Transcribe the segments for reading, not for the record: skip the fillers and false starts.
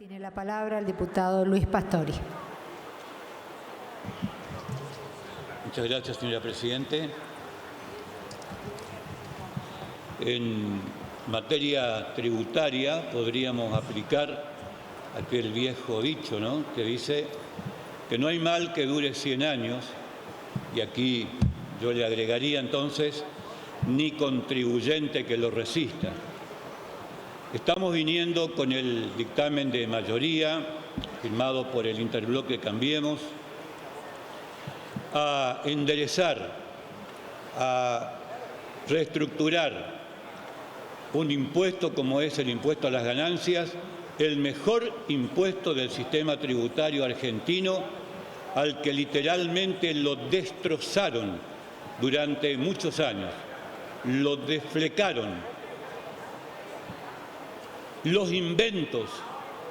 Tiene la palabra el diputado Luis Pastori. Muchas gracias, señora Presidente. En materia tributaria podríamos aplicar aquel viejo dicho, ¿no?, que dice que no hay mal que dure 100 años, y aquí yo le agregaría entonces, ni contribuyente que lo resista. Estamos viniendo con el dictamen de mayoría, firmado por el interbloque Cambiemos, a enderezar, a reestructurar un impuesto como es el impuesto a las ganancias, el mejor impuesto del sistema tributario argentino, al que literalmente lo destrozaron durante muchos años, lo desflecaron. Los inventos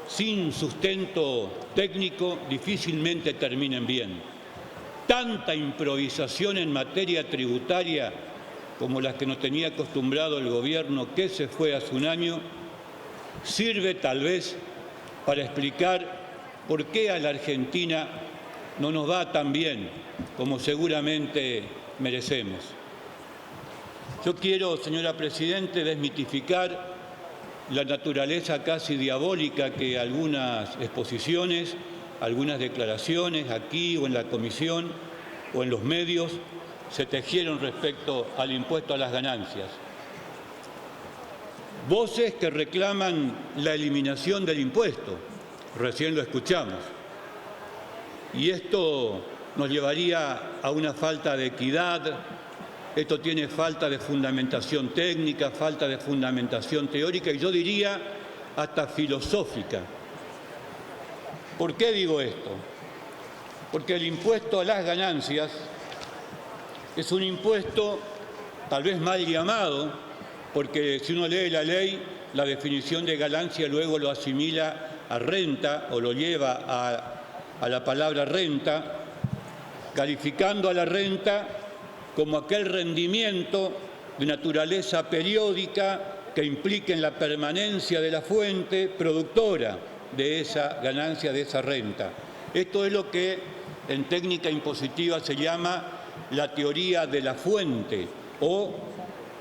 sin sustento técnico difícilmente terminan bien. Tanta improvisación en materia tributaria como las que nos tenía acostumbrado el gobierno que se fue hace un año, sirve tal vez para explicar por qué a la Argentina no nos va tan bien como seguramente merecemos. Yo quiero, señora Presidente, desmitificar la naturaleza casi diabólica que algunas exposiciones, algunas declaraciones aquí o en la comisión o en los medios se tejieron respecto al impuesto a las ganancias. Voces que reclaman la eliminación del impuesto, recién lo escuchamos, y esto nos llevaría a una falta de equidad. Esto tiene falta de fundamentación técnica, falta de fundamentación teórica y yo diría hasta filosófica. ¿Por qué digo esto? Porque el impuesto a las ganancias es un impuesto tal vez mal llamado, porque si uno lee la ley, la definición de ganancia luego lo asimila a renta o lo lleva a la palabra renta, calificando a la renta como aquel rendimiento de naturaleza periódica que implique en la permanencia de la fuente productora de esa ganancia, de esa renta. Esto es lo que en técnica impositiva se llama la teoría de la fuente o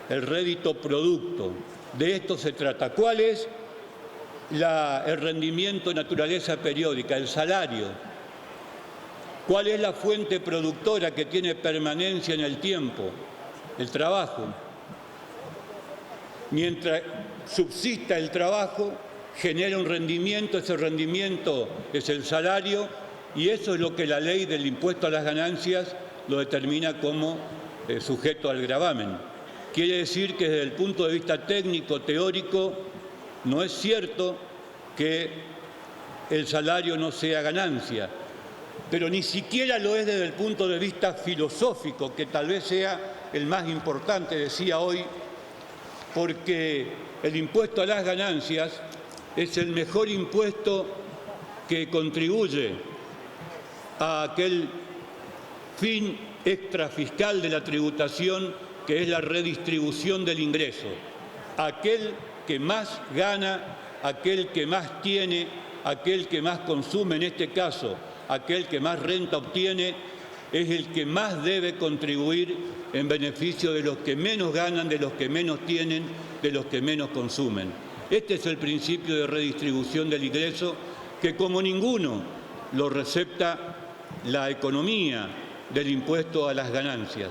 el rédito producto. De esto se trata. ¿Cuál es el rendimiento de naturaleza periódica? El salario. ¿Cuál es la fuente productora que tiene permanencia en el tiempo? El trabajo. Mientras subsista el trabajo, genera un rendimiento, ese rendimiento es el salario, y eso es lo que la ley del impuesto a las ganancias lo determina como sujeto al gravamen. Quiere decir que desde el punto de vista técnico, teórico, no es cierto que el salario no sea ganancia, pero ni siquiera lo es desde el punto de vista filosófico, que tal vez sea el más importante, decía hoy, porque el impuesto a las ganancias es el mejor impuesto que contribuye a aquel fin extrafiscal de la tributación, que es la redistribución del ingreso. Aquel que más gana, aquel que más tiene, aquel que más consume, en este caso, aquel que más renta obtiene, es el que más debe contribuir en beneficio de los que menos ganan, de los que menos tienen, de los que menos consumen. Este es el principio de redistribución del ingreso que como ninguno lo recepta la economía del impuesto a las ganancias.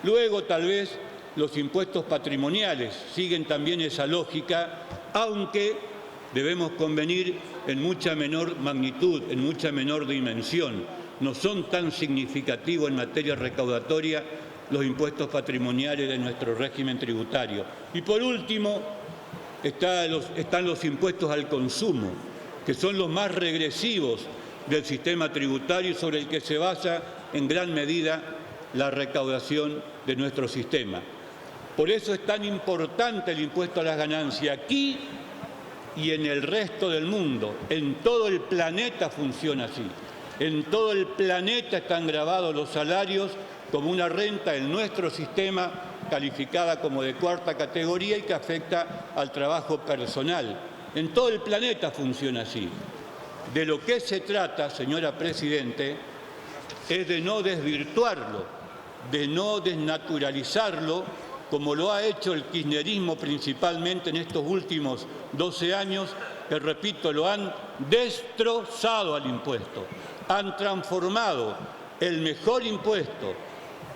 Luego, tal vez, los impuestos patrimoniales siguen también esa lógica, aunque debemos convenir en mucha menor magnitud, en mucha menor dimensión. No son tan significativos en materia recaudatoria los impuestos patrimoniales de nuestro régimen tributario. Y por último, están los impuestos al consumo, que son los más regresivos del sistema tributario y sobre el que se basa en gran medida la recaudación de nuestro sistema. Por eso es tan importante el impuesto a las ganancias aquí y en el resto del mundo. En todo el planeta funciona así. En todo el planeta están grabados los salarios como una renta en nuestro sistema, calificada como de cuarta categoría y que afecta al trabajo personal. En todo el planeta funciona así. De lo que se trata, señora Presidente, es de no desvirtuarlo, de no desnaturalizarlo, como lo ha hecho el kirchnerismo principalmente en estos últimos 12 años, que repito, lo han destrozado al impuesto. Han transformado el mejor impuesto,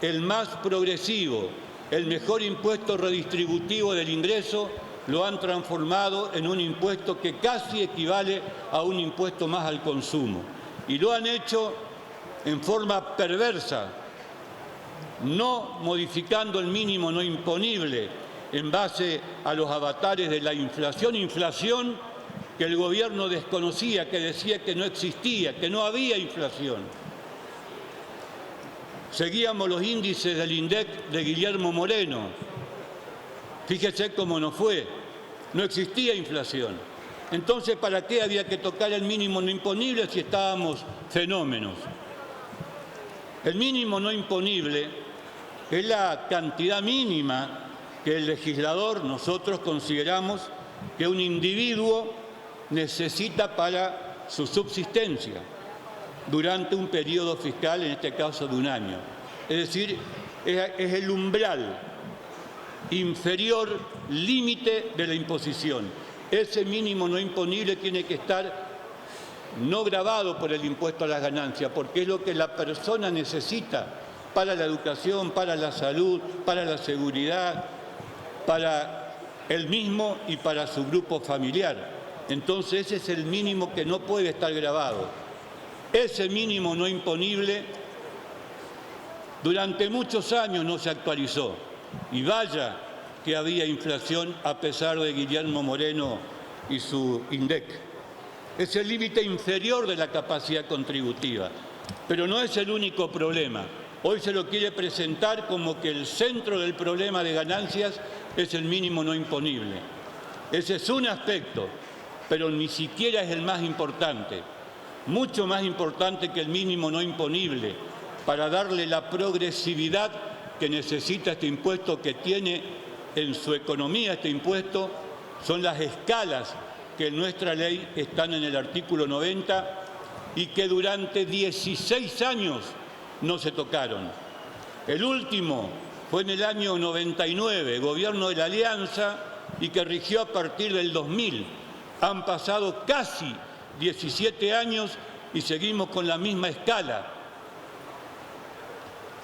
el más progresivo, el mejor impuesto redistributivo del ingreso, lo han transformado en un impuesto que casi equivale a un impuesto más al consumo. Y lo han hecho en forma perversa, no modificando el mínimo no imponible en base a los avatares de la inflación que el gobierno desconocía, que decía que no existía, que no había inflación. Seguíamos los índices del INDEC de Guillermo Moreno. Fíjese cómo nos fue. No existía inflación. Entonces, ¿para qué había que tocar el mínimo no imponible si estábamos fenómenos? El mínimo no imponible es la cantidad mínima que el legislador, nosotros consideramos que un individuo necesita para su subsistencia durante un periodo fiscal, en este caso de un año. Es decir, es el umbral inferior límite de la imposición. Ese mínimo no imponible tiene que estar no gravado por el impuesto a las ganancias, porque es lo que la persona necesita para la educación, para la salud, para la seguridad, para él mismo y para su grupo familiar. Entonces ese es el mínimo que no puede estar gravado. Ese mínimo no imponible durante muchos años no se actualizó. Y vaya que había inflación a pesar de Guillermo Moreno y su INDEC. Es el límite inferior de la capacidad contributiva, pero no es el único problema. Hoy se lo quiere presentar como que el centro del problema de ganancias es el mínimo no imponible. Ese es un aspecto, pero ni siquiera es el más importante. Mucho más importante que el mínimo no imponible para darle la progresividad que necesita este impuesto, que tiene en su economía este impuesto, son las escalas que en nuestra ley están en el artículo 90 y que durante 16 años no se tocaron. El último fue en el año 99, gobierno de la Alianza, y que rigió a partir del 2000. Han pasado casi 17 años y seguimos con la misma escala.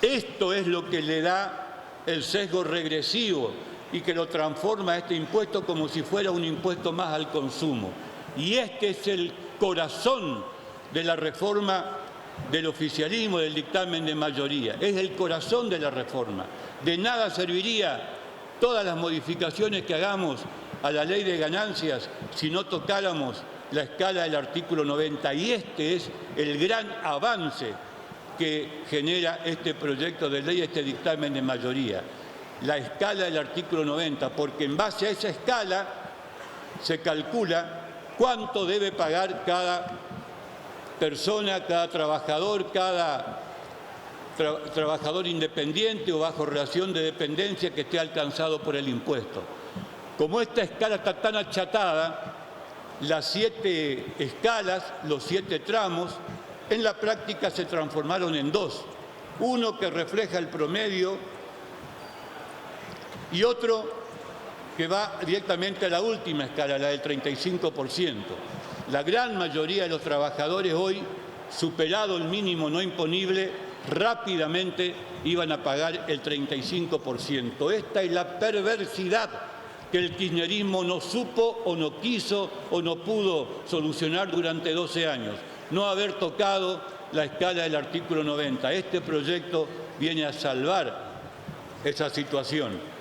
Esto es lo que le da el sesgo regresivo y que lo transforma a este impuesto como si fuera un impuesto más al consumo. Y este es el corazón de la reforma del oficialismo, del dictamen de mayoría. Es el corazón de la reforma. De nada serviría todas las modificaciones que hagamos a la ley de ganancias si no tocáramos la escala del artículo 90. Y este es el gran avance que genera este proyecto de ley, este dictamen de mayoría. La escala del artículo 90, porque en base a esa escala se calcula cuánto debe pagar cada persona, cada trabajador, cada trabajador independiente o bajo relación de dependencia que esté alcanzado por el impuesto. Como esta escala está tan achatada, las 7 escalas, los 7 tramos, en la práctica se transformaron en 2. Uno que refleja el promedio y otro que va directamente a la última escala, la del 35%. La gran mayoría de los trabajadores hoy, superado el mínimo no imponible, rápidamente iban a pagar el 35%. Esta es la perversidad que el kirchnerismo no supo o no quiso o no pudo solucionar durante 12 años. No haber tocado la escala del artículo 90. Este proyecto viene a salvar esa situación.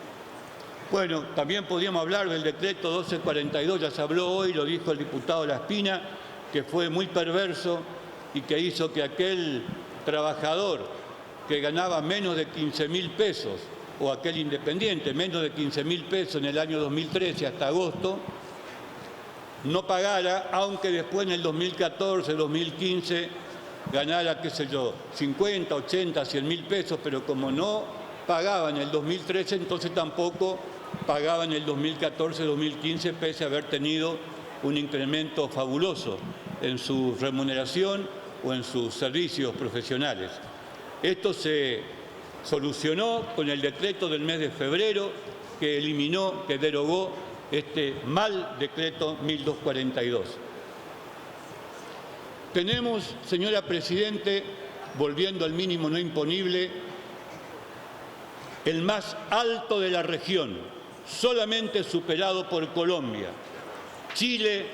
Bueno, también podríamos hablar del decreto 1242, ya se habló hoy, lo dijo el diputado Laspina, que fue muy perverso y que hizo que aquel trabajador que ganaba menos de 15.000 pesos, o aquel independiente, menos de 15.000 pesos en el año 2013 hasta agosto, no pagara, aunque después en el 2014, 2015, ganara, qué sé yo, 50, 80, 100.000 pesos, pero como no pagaba en el 2013, entonces tampoco pagaba en el 2014, 2015, pese a haber tenido un incremento fabuloso en su remuneración o en sus servicios profesionales. Esto se solucionó con el decreto del mes de febrero que eliminó, que derogó este mal decreto 1242. Tenemos, señora Presidente, volviendo al mínimo no imponible, el más alto de la región, solamente superado por Colombia. Chile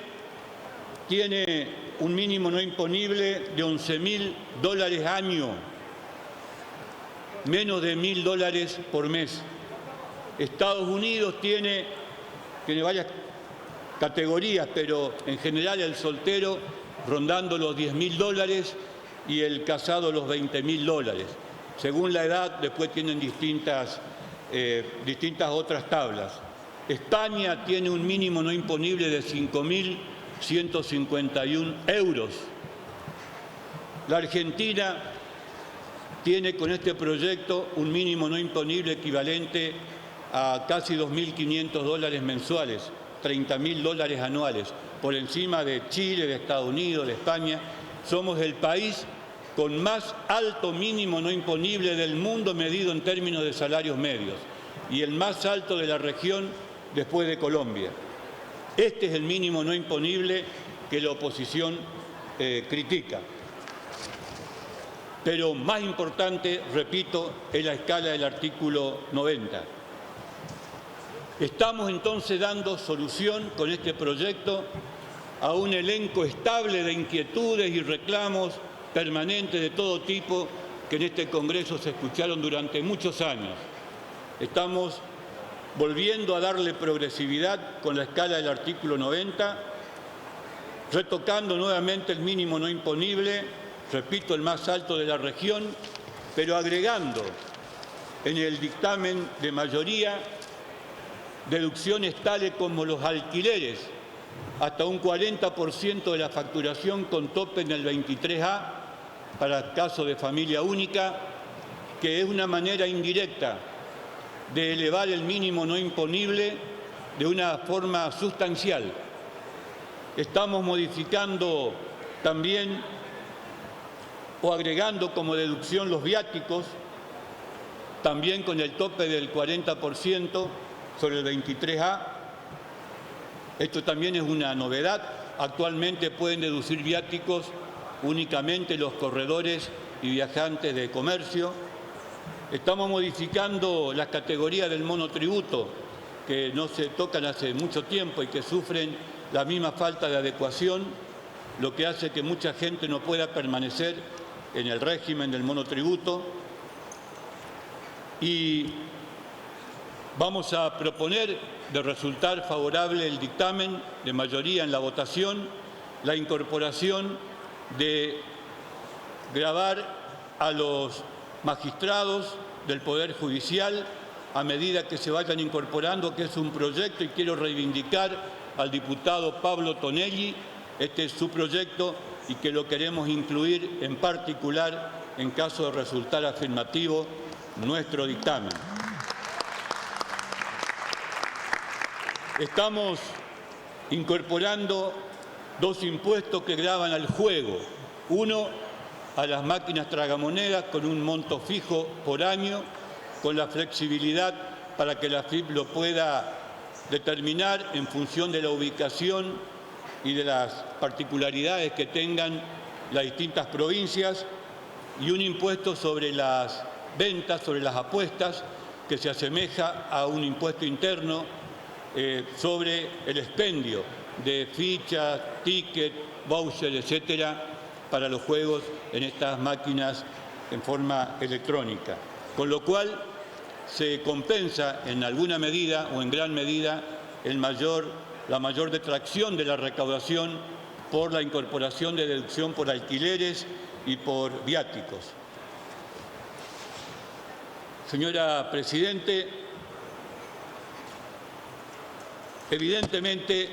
tiene un mínimo no imponible de $11.000 año, menos de $1.000 por mes. Estados Unidos tiene varias categorías, pero en general el soltero rondando los $10.000 y el casado los $20.000. Según la edad, después tienen distintas otras tablas. España tiene un mínimo no imponible de 5.151 euros. La Argentina tiene con este proyecto un mínimo no imponible equivalente a casi $2.500 mensuales, $30.000 anuales, por encima de Chile, de Estados Unidos, de España. Somos el país con más alto mínimo no imponible del mundo medido en términos de salarios medios y el más alto de la región después de Colombia. Este es el mínimo no imponible que la oposición critica. Pero más importante, repito, es la escala del artículo 90. Estamos entonces dando solución con este proyecto a un elenco estable de inquietudes y reclamos permanentes de todo tipo que en este Congreso se escucharon durante muchos años. Estamos volviendo a darle progresividad con la escala del artículo 90, retocando nuevamente el mínimo no imponible, repito, el más alto de la región, pero agregando en el dictamen de mayoría deducciones tales como los alquileres, hasta un 40% de la facturación con tope en el 23A para casos de familia única, que es una manera indirecta de elevar el mínimo no imponible de una forma sustancial. Estamos modificando también o agregando como deducción los viáticos, también con el tope del 40% sobre el 23A. Esto también es una novedad. Actualmente pueden deducir viáticos únicamente los corredores y viajantes de comercio. Estamos modificando las categorías del monotributo, que no se tocan hace mucho tiempo y que sufren la misma falta de adecuación, lo que hace que mucha gente no pueda permanecer en el régimen del monotributo. Y vamos a proponer, de resultar favorable el dictamen de mayoría en la votación, la incorporación de gravar a los magistrados del Poder Judicial a medida que se vayan incorporando, que es un proyecto, y quiero reivindicar al diputado Pablo Tonelli. Este es su proyecto y que lo queremos incluir en particular en caso de resultar afirmativo nuestro dictamen. Estamos incorporando dos impuestos que gravan al juego. Uno, a las máquinas tragamonedas con un monto fijo por año, con la flexibilidad para que la AFIP lo pueda determinar en función de la ubicación y de las particularidades que tengan las distintas provincias, y un impuesto sobre las ventas, sobre las apuestas, que se asemeja a un impuesto interno sobre el expendio de fichas, tickets, vouchers, etcétera, para los juegos en estas máquinas en forma electrónica. Con lo cual se compensa en alguna medida o en gran medida la mayor detracción de la recaudación por la incorporación de deducción por alquileres y por viáticos. Señora Presidente, evidentemente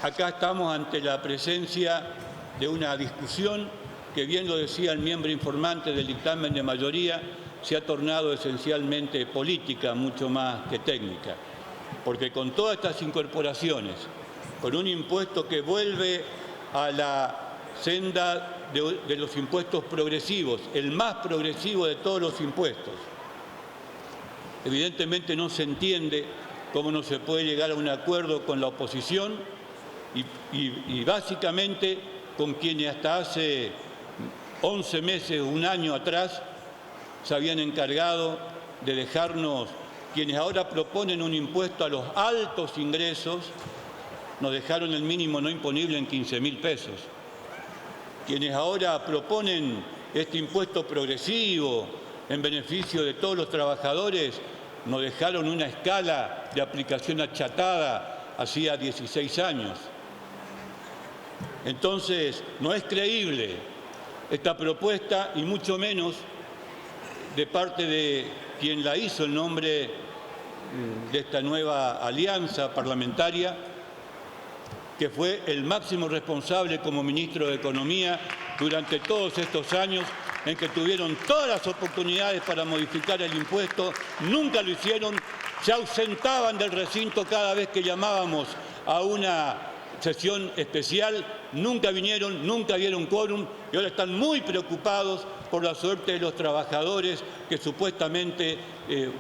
acá estamos ante la presencia de una discusión que, bien lo decía el miembro informante del dictamen de mayoría, se ha tornado esencialmente política, mucho más que técnica, porque con todas estas incorporaciones con un impuesto que vuelve a la senda de los impuestos progresivos, el más progresivo de todos los impuestos. Evidentemente no se entiende cómo no se puede llegar a un acuerdo con la oposición y básicamente con quienes hasta hace 11 meses, un año atrás, se habían encargado de dejarnos, quienes ahora proponen un impuesto a los altos ingresos, nos dejaron el mínimo no imponible en 15.000 pesos. Quienes ahora proponen este impuesto progresivo en beneficio de todos los trabajadores, nos dejaron una escala de aplicación achatada hacía 16 años. Entonces, no es creíble esta propuesta y mucho menos de parte de quien la hizo en nombre de esta nueva alianza parlamentaria, que fue el máximo responsable como ministro de Economía durante todos estos años en que tuvieron todas las oportunidades para modificar el impuesto, nunca lo hicieron, se ausentaban del recinto cada vez que llamábamos a una sesión especial, nunca vinieron, nunca dieron quórum y ahora están muy preocupados por la suerte de los trabajadores que supuestamente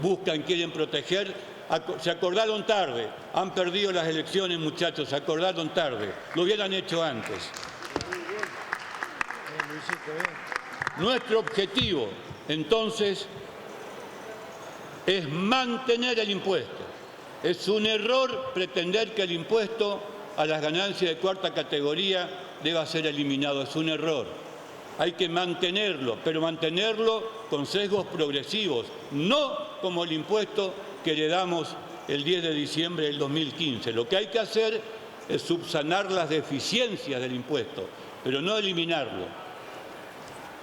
buscan, quieren proteger. Se acordaron tarde, han perdido las elecciones, muchachos, se acordaron tarde, lo hubieran hecho antes. Nuestro objetivo, entonces, es mantener el impuesto. Es un error pretender que el impuesto a las ganancias de cuarta categoría deba ser eliminado, es un error. Hay que mantenerlo, pero mantenerlo con sesgos progresivos, no como el impuesto que le damos el 10 de diciembre del 2015. Lo que hay que hacer es subsanar las deficiencias del impuesto, pero no eliminarlo.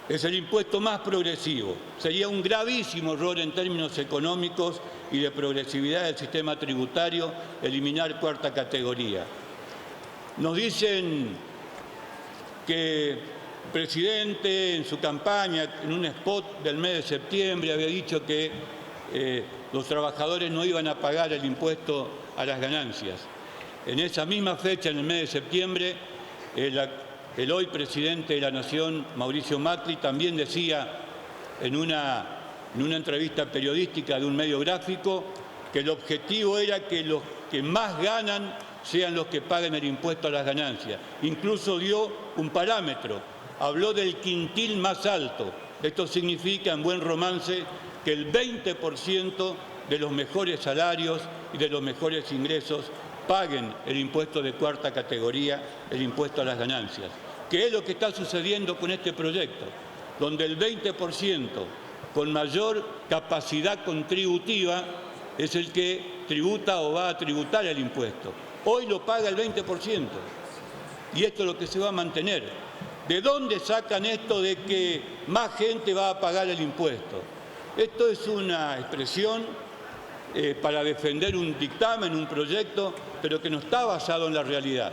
Es el impuesto más progresivo. Sería un gravísimo error en términos económicos y de progresividad del sistema tributario eliminar cuarta categoría. Nos dicen que el presidente en su campaña, en un spot del mes de septiembre, había dicho que los trabajadores no iban a pagar el impuesto a las ganancias. En esa misma fecha, en el mes de septiembre, el hoy presidente de la Nación, Mauricio Macri, también decía en una entrevista periodística de un medio gráfico que el objetivo era que los que más ganan sean los que paguen el impuesto a las ganancias. Incluso dio un parámetro, habló del quintil más alto. Esto significa, en buen romance, que el 20% de los mejores salarios y de los mejores ingresos paguen el impuesto de cuarta categoría, el impuesto a las ganancias. ¿Qué es lo que está sucediendo con este proyecto? Donde el 20% con mayor capacidad contributiva es el que tributa o va a tributar el impuesto. Hoy lo paga el 20% y esto es lo que se va a mantener. ¿De dónde sacan esto de que más gente va a pagar el impuesto? Esto es una expresión para defender un dictamen, un proyecto, pero que no está basado en la realidad.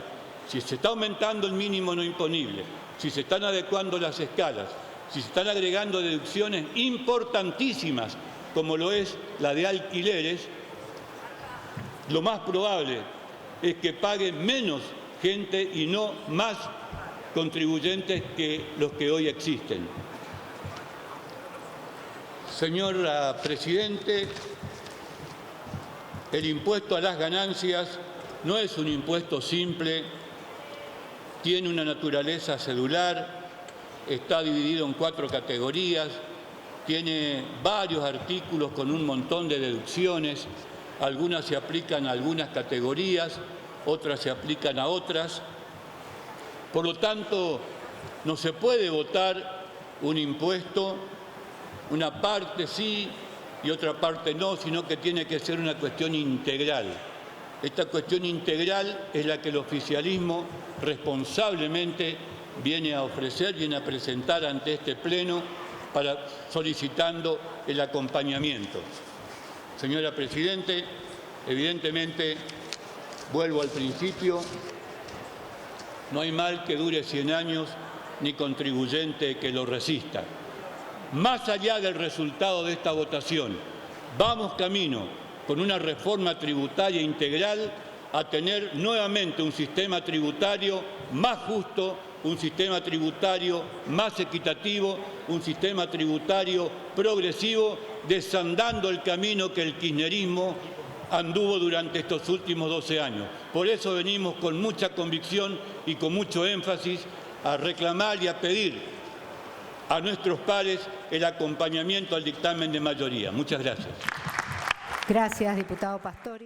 Si se está aumentando el mínimo no imponible, si se están adecuando las escalas, si se están agregando deducciones importantísimas, como lo es la de alquileres, lo más probable es que pague menos gente y no más contribuyentes que los que hoy existen. Señor presidente, el impuesto a las ganancias no es un impuesto simple, tiene una naturaleza cedular, está dividido en 4 categorías, tiene varios artículos con un montón de deducciones, algunas se aplican a algunas categorías, otras se aplican a otras. Por lo tanto, no se puede votar un impuesto, una parte sí y otra parte no, sino que tiene que ser una cuestión integral. Esta cuestión integral es la que el oficialismo responsablemente viene a ofrecer, viene a presentar ante este Pleno solicitando el acompañamiento. Señora Presidente, evidentemente, vuelvo al principio, no hay mal que dure 100 años ni contribuyente que lo resista. Más allá del resultado de esta votación, vamos camino con una reforma tributaria integral a tener nuevamente un sistema tributario más justo, un sistema tributario más equitativo, un sistema tributario progresivo, desandando el camino que el kirchnerismo anduvo durante estos últimos 12 años. Por eso venimos con mucha convicción y con mucho énfasis a reclamar y a pedir a nuestros pares el acompañamiento al dictamen de mayoría. Muchas gracias. Gracias, diputado Pastori.